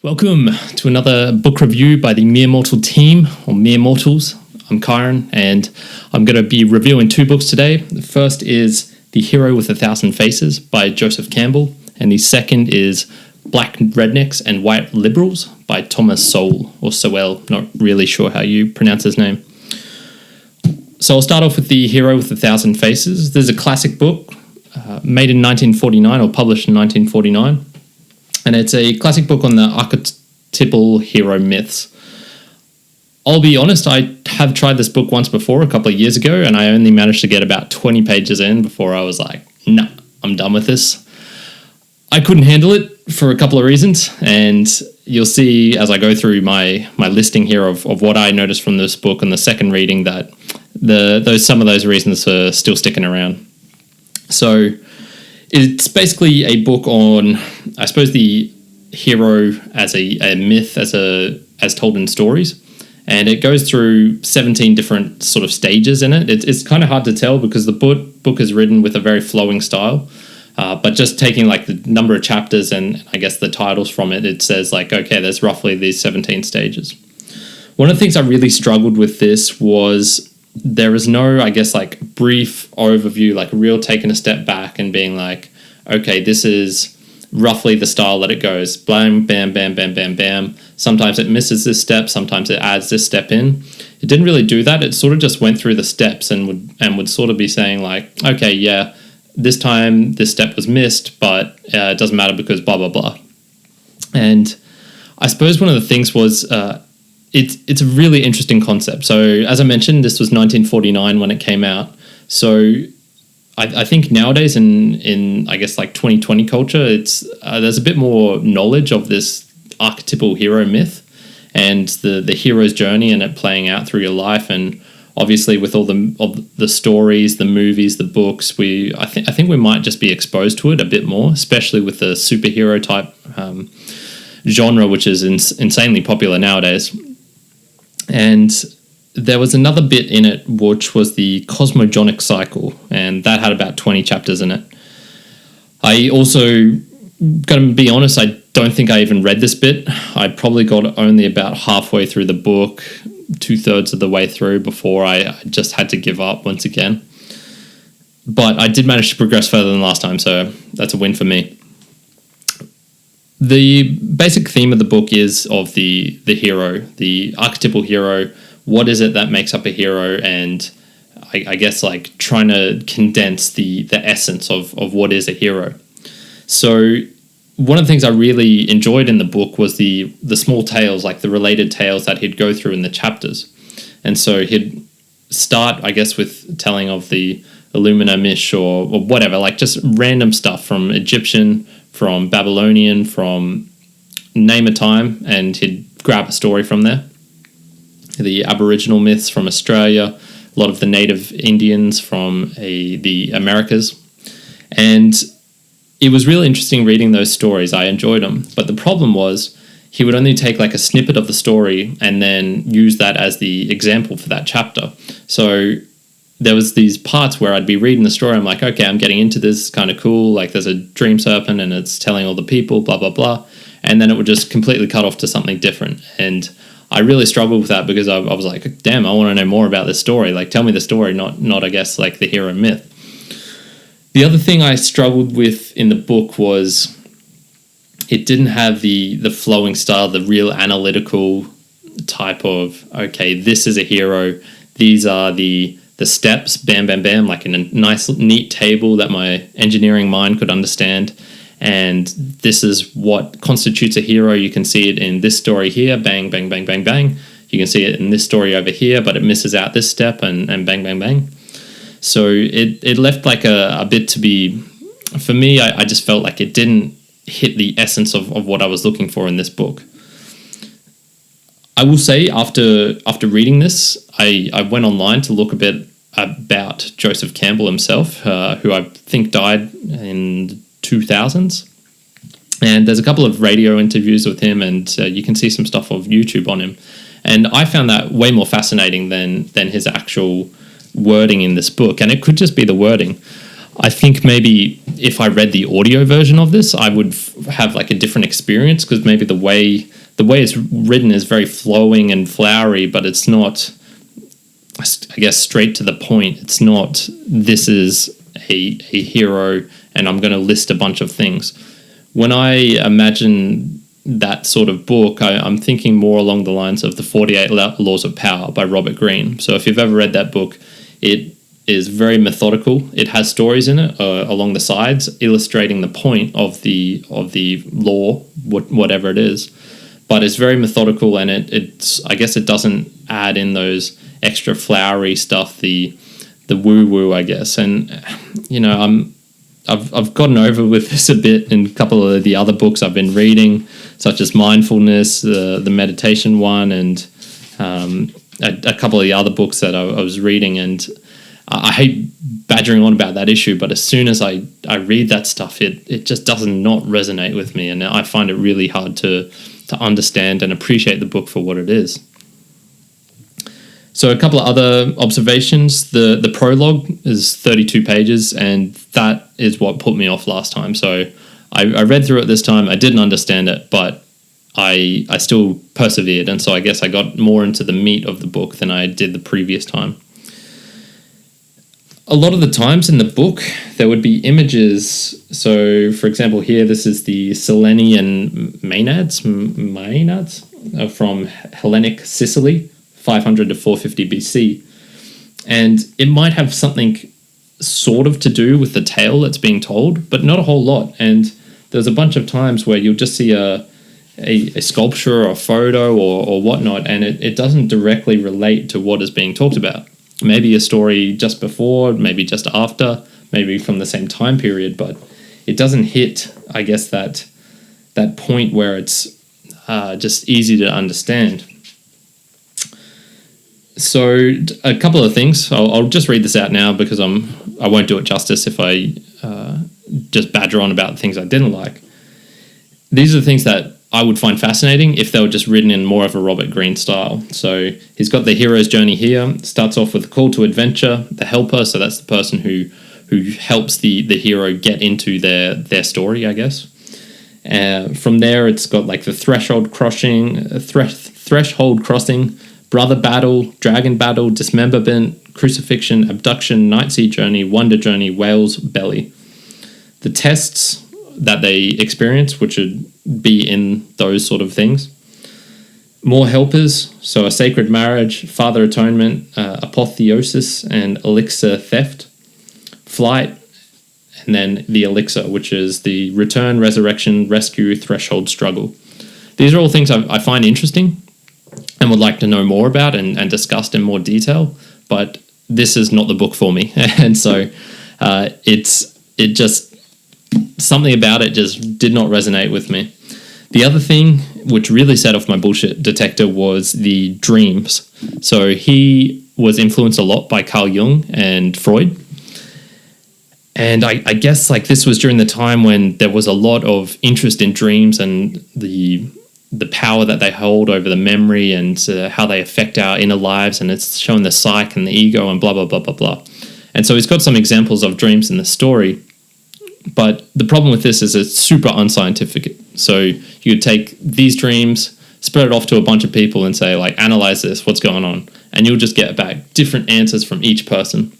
Welcome to another book review by the Mere Mortal team, or Mere Mortals. I'm Kyrin, and I'm going to be reviewing two books today. The first is The Hero with 1,000 Faces by Joseph Campbell, and the second is Black Rednecks and White Liberals by Thomas Sowell, or Sowell, not really sure how you pronounce his name. So I'll start off with The Hero with 1,000 Faces. This is a classic book, made in 1949, or published in 1949. And it's a classic book on the archetypal hero myths. I'll be honest, I have tried this book once before, a couple of years ago, and I only managed to get about 20 pages in before I was like, nah, I'm done with this. I couldn't handle it for a couple of reasons, and you'll see as I go through my listing here of what I noticed from this book and the second reading that some of those reasons are still sticking around. So it's basically a book on, I suppose, the hero as a myth, as told in stories. And it goes through 17 different sort of stages in it. It's kind of hard to tell because the book is written with a very flowing style. But just taking like the number of chapters and I guess the titles from it, it says like, okay, there's roughly these 17 stages. One of the things I really struggled with this was there is no, I guess, like brief overview, like real taking a step back and being like, okay, this is roughly the style that it goes. Blam, bam, bam, bam, bam, bam. Sometimes it misses this step. Sometimes it adds this step in. It didn't really do that. It sort of just went through the steps and would sort of be saying like, okay, yeah, this time this step was missed, but it doesn't matter because blah, blah, blah. And I suppose one of the things was it's a really interesting concept. So as I mentioned, this was 1949 when it came out. So I think nowadays in I guess like 2020 culture, it's there's a bit more knowledge of this archetypal hero myth and the hero's journey and it playing out through your life. And obviously with all the stories, the movies, the books, I think we might just be exposed to it a bit more, especially with the superhero type genre, which is insanely popular nowadays. And there was another bit in it, which was the Cosmogenic Cycle, and that had about 20 chapters in it. I also, gotta be honest, I don't think I even read this bit. I probably got only about halfway through the book, 2/3 of the way through before I just had to give up once again. But I did manage to progress further than last time, so that's a win for me. The basic theme of the book is of the hero, the archetypal hero. What is it that makes up a hero? And I guess like trying to condense the essence of what is a hero. So one of the things I really enjoyed in the book was the small tales, like the related tales that he'd go through in the chapters. And so he'd start, I guess, with telling of the Illumina Mish or whatever, like just random stuff from Egyptian, from Babylonian, from name a time, and he'd grab a story from there. The Aboriginal myths from Australia, a lot of the native Indians from the Americas. And it was really interesting reading those stories. I enjoyed them. But the problem was he would only take like a snippet of the story and then use that as the example for that chapter. So there was these parts where I'd be reading the story. I'm like, okay, I'm getting into this. It's kind of cool. Like there's a dream serpent and it's telling all the people, blah, blah, blah. And then it would just completely cut off to something different. And I really struggled with that because I was like, damn, I want to know more about this story. Like, tell me the story, not I guess, like the hero myth. The other thing I struggled with in the book was it didn't have the flowing style, the real analytical type of, okay, this is a hero. These are the steps, bam, bam, bam, like in a nice, neat table that my engineering mind could understand. And this is what constitutes a hero. You can see it in this story here, bang, bang, bang, bang, bang. You can see it in this story over here, but it misses out this step and bang, bang, bang. So it left like a bit to be, for me, I just felt like it didn't hit the essence of what I was looking for in this book. I will say after reading this, I went online to look a bit about Joseph Campbell himself, who I think died in 2000s. And there's a couple of radio interviews with him and you can see some stuff of YouTube on him. And I found that way more fascinating than his actual wording in this book. And it could just be the wording. I think maybe if I read the audio version of this, I would have like a different experience because maybe the way the way it's written is very flowing and flowery, but it's not, I guess, straight to the point. It's not, this is a hero and I'm going to list a bunch of things. When I imagine that sort of book, I'm thinking more along the lines of the 48 Laws of Power by Robert Greene. So if you've ever read that book, it is very methodical. It has stories in it along the sides, illustrating the point of the law, whatever it is. But it's very methodical, and it's I guess it doesn't add in those extra flowery stuff, the woo woo, I guess. And I've gotten over with this a bit in a couple of the other books I've been reading, such as Mindfulness, the meditation one, and a couple of the other books that I was reading. And I hate badgering on about that issue, but as soon as I read that stuff, it just does not resonate with me, and I find it really hard to understand and appreciate the book for what it is. So a couple of other observations. The prologue is 32 pages, and that is what put me off last time. So I read through it this time. I didn't understand it, but I still persevered, and so I guess I got more into the meat of the book than I did the previous time. A lot of the times in the book, there would be images. So, for example, here, this is the Selenian Maenads from Hellenic Sicily, 500 to 450 BC. And it might have something sort of to do with the tale that's being told, but not a whole lot. And there's a bunch of times where you'll just see a sculpture or a photo or whatnot, and it doesn't directly relate to what is being talked about. Maybe a story just before, maybe just after, maybe from the same time period, but it doesn't hit, I guess, that point where it's just easy to understand. So a couple of things. I'll just read this out now because I won't do it justice if I just badger on about things I didn't like. These are the things that I would find fascinating if they were just written in more of a Robert Greene style. So he's got the hero's journey here. Starts off with a call to adventure, the helper. So that's the person who helps the hero get into their story, I guess. From there, it's got like the threshold crossing, brother battle, dragon battle, dismemberment, crucifixion, abduction, night sea journey, wonder journey, whale's belly. The tests that they experience, which would be in those sort of things. More helpers, so a sacred marriage, father atonement, apotheosis, and elixir theft. Flight, and then the elixir, which is the return, resurrection, rescue, threshold, struggle. These are all things I find interesting and would like to know more about and discussed in more detail, but this is not the book for me. And so something about it just did not resonate with me. The other thing which really set off my bullshit detector was the dreams. So he was influenced a lot by Carl Jung and Freud. And I guess like this was during the time when there was a lot of interest in dreams and the power that they hold over the memory and how they affect our inner lives, and it's showing the psyche and the ego and blah, blah, blah, blah, blah. And so he's got some examples of dreams in the story. But the problem with this is it's super unscientific. So you would take these dreams, spread it off to a bunch of people and say, like, analyze this, what's going on? And you'll just get back different answers from each person.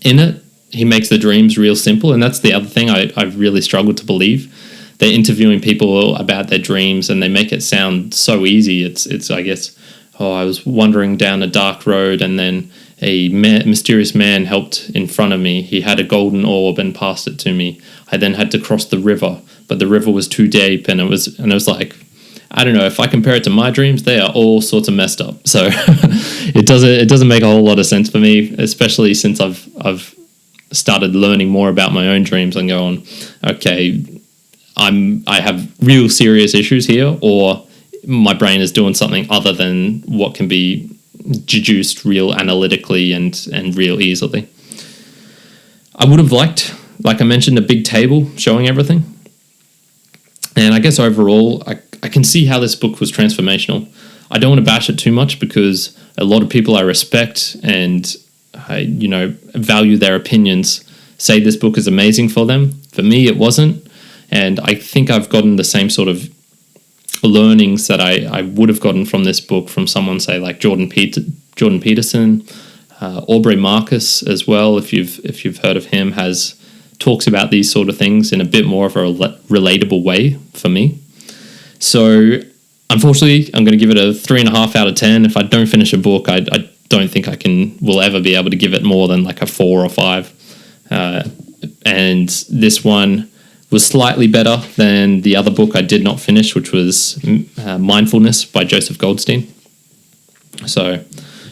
In it, he makes the dreams real simple. And that's the other thing I've really struggled to believe. They're interviewing people about their dreams and they make it sound so easy. It's I guess, I was wandering down a dark road and then a mysterious man helped in front of me. He had a golden orb and passed it to me. I then had to cross the river, but the river was too deep, and it was like, I don't know, if I compare it to my dreams, they are all sorts of messed up. So it doesn't make a whole lot of sense for me, especially since I've started learning more about my own dreams and going, okay, I have real serious issues here, or my brain is doing something other than what can be deduced real analytically and real easily. I would have liked, like I mentioned, a big table showing everything. And I guess overall, I can see how this book was transformational. I don't want to bash it too much because a lot of people I respect and I value their opinions say this book is amazing for them. For me, it wasn't. And I think I've gotten the same sort of learnings that I would have gotten from this book from someone, say, like Jordan Peterson, Aubrey Marcus as well, if you've heard of him, talks about these sort of things in a bit more of a relatable way for me. So unfortunately, I'm going to give it a 3.5 out of 10. If I don't finish a book, I don't think will ever be able to give it more than like a 4 or 5. And this one was slightly better than the other book I did not finish, which was Mindfulness by Joseph Goldstein. So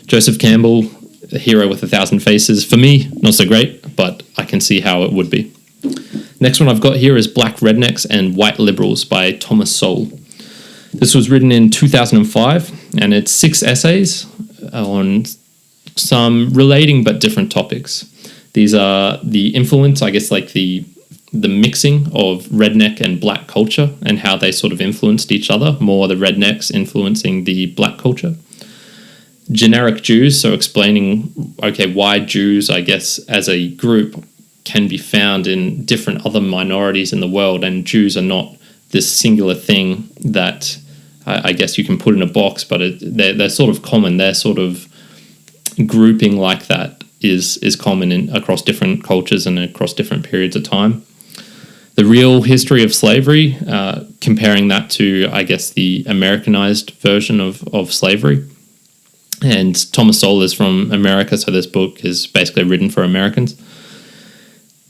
Joseph Campbell, The Hero with 1,000 Faces, for me, not so great, but I can see how it would be. Next one I've got here is Black Rednecks and White Liberals by Thomas Sowell. This was written in 2005, and it's 6 essays on some relating but different topics. These are the influence, I guess, like the mixing of redneck and black culture and how they sort of influenced each other, more the rednecks influencing the black culture. Generic Jews, so explaining, okay, why Jews, I guess, as a group can be found in different other minorities in the world, and Jews are not this singular thing that I guess you can put in a box, but they're sort of common. Their sort of grouping like that is common across different cultures and across different periods of time. The real history of slavery, comparing that to, I guess, the Americanized version of slavery. And Thomas Sowell is from America, so this book is basically written for Americans.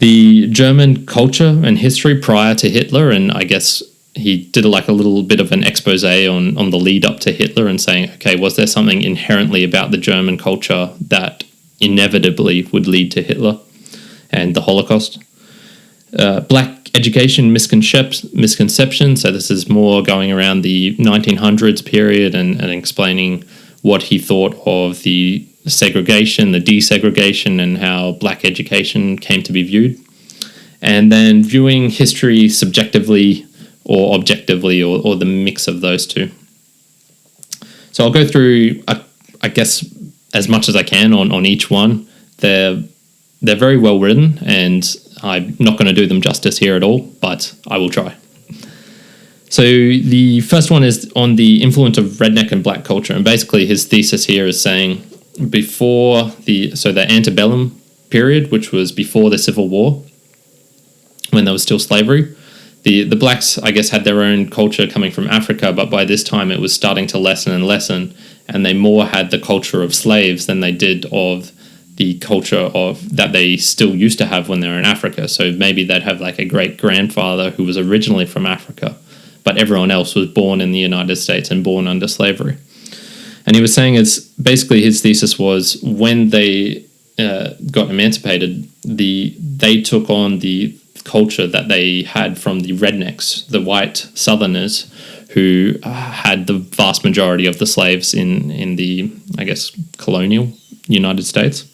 The German culture and history prior to Hitler, and I guess he did like a little bit of an expose on the lead up to Hitler and saying, okay, was there something inherently about the German culture that inevitably would lead to Hitler and the Holocaust? Black education misconception, so this is more going around the 1900s period and explaining what he thought of the segregation, the desegregation, and how black education came to be viewed. And then viewing history subjectively or objectively, or the mix of those two. So I'll go through, I guess, as much as I can on each one. They're very well written, and I'm not going to do them justice here at all, but I will try. So the first one is on the influence of redneck and black culture, and basically his thesis here is saying before the antebellum period, which was before the Civil War, when there was still slavery, the blacks, I guess, had their own culture coming from Africa, but by this time it was starting to lessen and lessen, and they more had the culture of slaves than they did of the culture that they still used to have when they were in Africa. So maybe they'd have like a great-grandfather who was originally from Africa, but everyone else was born in the United States and born under slavery. And he was saying basically his thesis was when they got emancipated, they took on the culture that they had from the rednecks, the white Southerners, who had the vast majority of the slaves in the, I guess, colonial United States.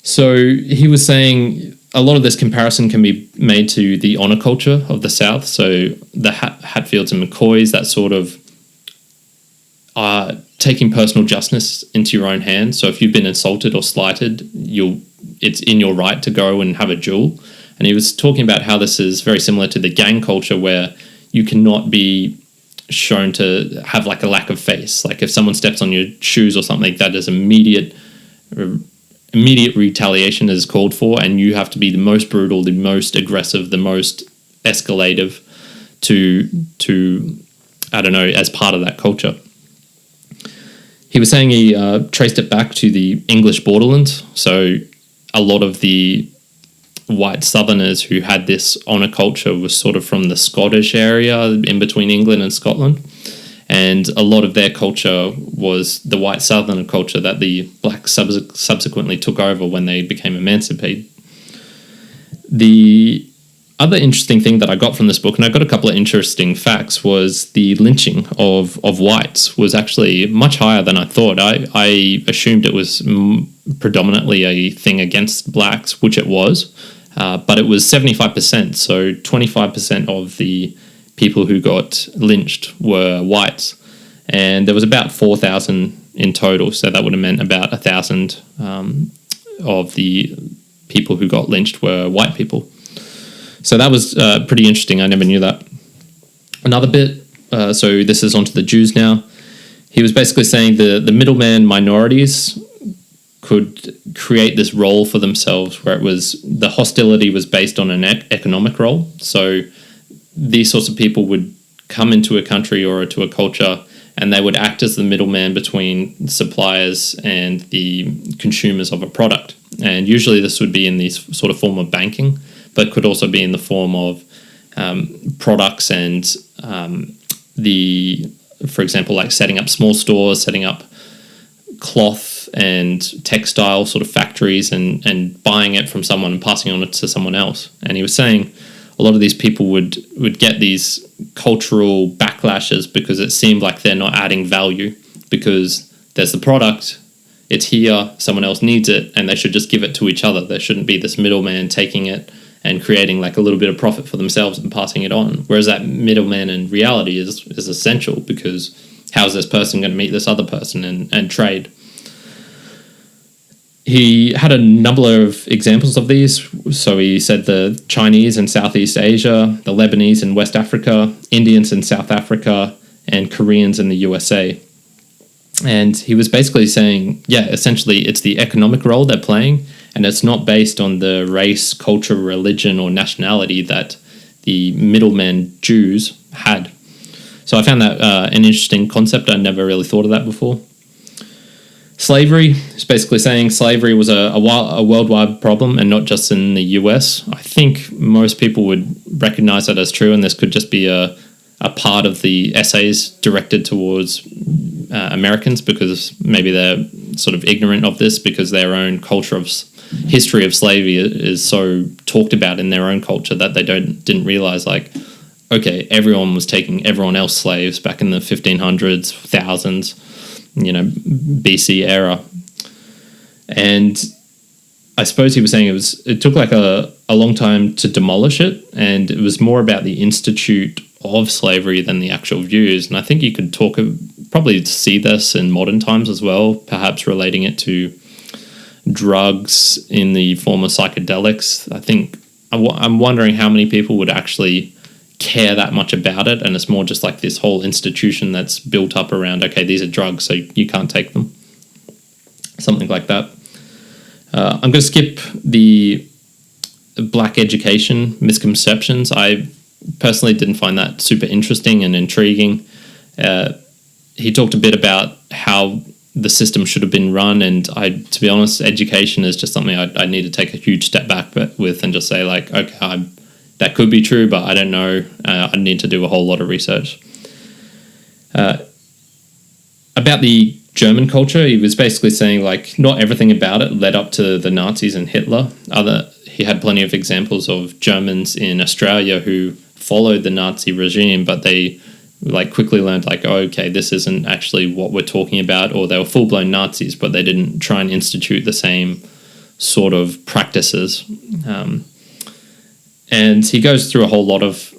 So he was saying a lot of this comparison can be made to the honor culture of the South. So the Hatfields and McCoys, that sort of taking personal justice into your own hands. So if you've been insulted or slighted, it's in your right to go and have a duel. And he was talking about how this is very similar to the gang culture, where you cannot be shown to have like a lack of face. Like if someone steps on your shoes or something, that is immediate retaliation is called for, and you have to be the most brutal, the most aggressive, the most escalative to I don't know, as part of that culture. He was saying he traced it back to the English borderlands. So a lot of the white Southerners who had this honour culture was sort of from the Scottish area in between England and Scotland. And a lot of their culture was the white Southerner culture that the blacks subsequently took over when they became emancipated. The other interesting thing that I got from this book, and I got a couple of interesting facts, was the lynching of whites was actually much higher than I thought. I assumed it was predominantly a thing against blacks, which it was, but it was 75%. So 25% of the people who got lynched were whites, and there was about 4,000 in total. So that would have meant about 1,000 of the people who got lynched were white people. So that was pretty interesting. I never knew that. Another bit, so this is onto the Jews now. He was basically saying the middleman minorities could create this role for themselves where it was the hostility was based on an economic role. So these sorts of people would come into a country or to a culture and they would act as the middleman between suppliers and the consumers of a product. And usually this would be in this sort of form of banking, but could also be in the form of products and for example, like setting up small stores, setting up cloth and textile sort of factories and buying it from someone and passing on it to someone else. And he was saying a lot of these people would get these cultural backlashes because it seemed like they're not adding value, because there's the product, it's here, someone else needs it, and they should just give it to each other. There shouldn't be this middleman taking it and creating like a little bit of profit for themselves and passing it on. Whereas that middleman in reality is essential, because how's this person going to meet this other person and trade? He had a number of examples of these. So he said the Chinese in Southeast Asia, the Lebanese in West Africa, Indians in South Africa, and Koreans in the USA. And he was basically saying, yeah, essentially it's the economic role they're playing, and it's not based on the race, culture, religion, or nationality that the middlemen Jews had. So I found that an interesting concept. I never really thought of that before. Slavery is basically saying slavery was a worldwide problem and not just in the US. I think most people would recognize that as true, and this could just be a part of the essays directed towards Americans, because maybe they're sort of ignorant of this, because their own culture of history of slavery is so talked about in their own culture that they didn't realize, like, okay, everyone was taking everyone else slaves back in the 1500s, thousands, BC era. And I suppose he was saying it took like a long time to demolish it, and it was more about the institute of slavery than the actual views. And I think you could probably see this in modern times as well, perhaps relating it to drugs in the form of psychedelics. I think I'm wondering how many people would actually care that much about it, and it's more just like this whole institution that's built up around, okay, these are drugs, so you can't take them. Something like that. I'm going to skip the black education misconceptions. I personally didn't find that super interesting and intriguing. He talked a bit about how the system should have been run, and to be honest, education is just something I need to take a huge step back with and just say, like, okay, that could be true, but I don't know. I need to do a whole lot of research. About the German culture, he was basically saying, like, not everything about it led up to the Nazis and Hitler. He had plenty of examples of Germans in Australia who followed the Nazi regime, but they like quickly learned, like, oh, okay, this isn't actually what we're talking about, or they were full-blown Nazis, but they didn't try and institute the same sort of practices. And he goes through a whole lot of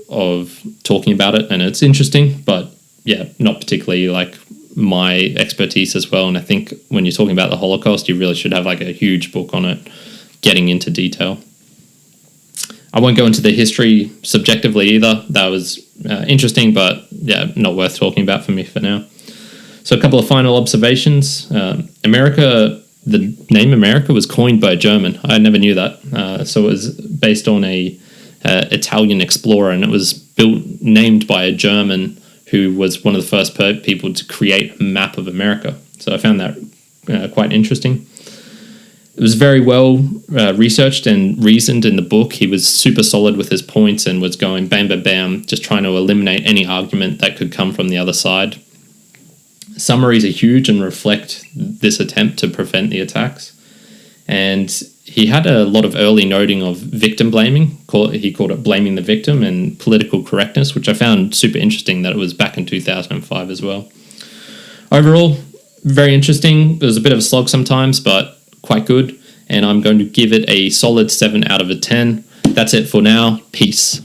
talking about it, and it's interesting, but yeah, not particularly like my expertise as well. And I think when you're talking about the Holocaust, you really should have like a huge book on it, getting into detail. I won't go into the history subjectively either. That was interesting, but yeah, not worth talking about for me for now. So a couple of final observations. America, the name America was coined by a German. I never knew that. So it was based on a Italian explorer, and it was named by a German who was one of the first people to create a map of America. So I found that quite interesting. It was very well researched and reasoned in the book. He was super solid with his points and was going bam, bam, bam, just trying to eliminate any argument that could come from the other side. Summaries are huge and reflect this attempt to prevent the attacks. And he had a lot of early noting of victim blaming. He called it blaming the victim, and political correctness, which I found super interesting that it was back in 2005 as well. Overall, very interesting. It was a bit of a slog sometimes, but quite good. And I'm going to give it a solid 7 out of 10. That's it for now. Peace.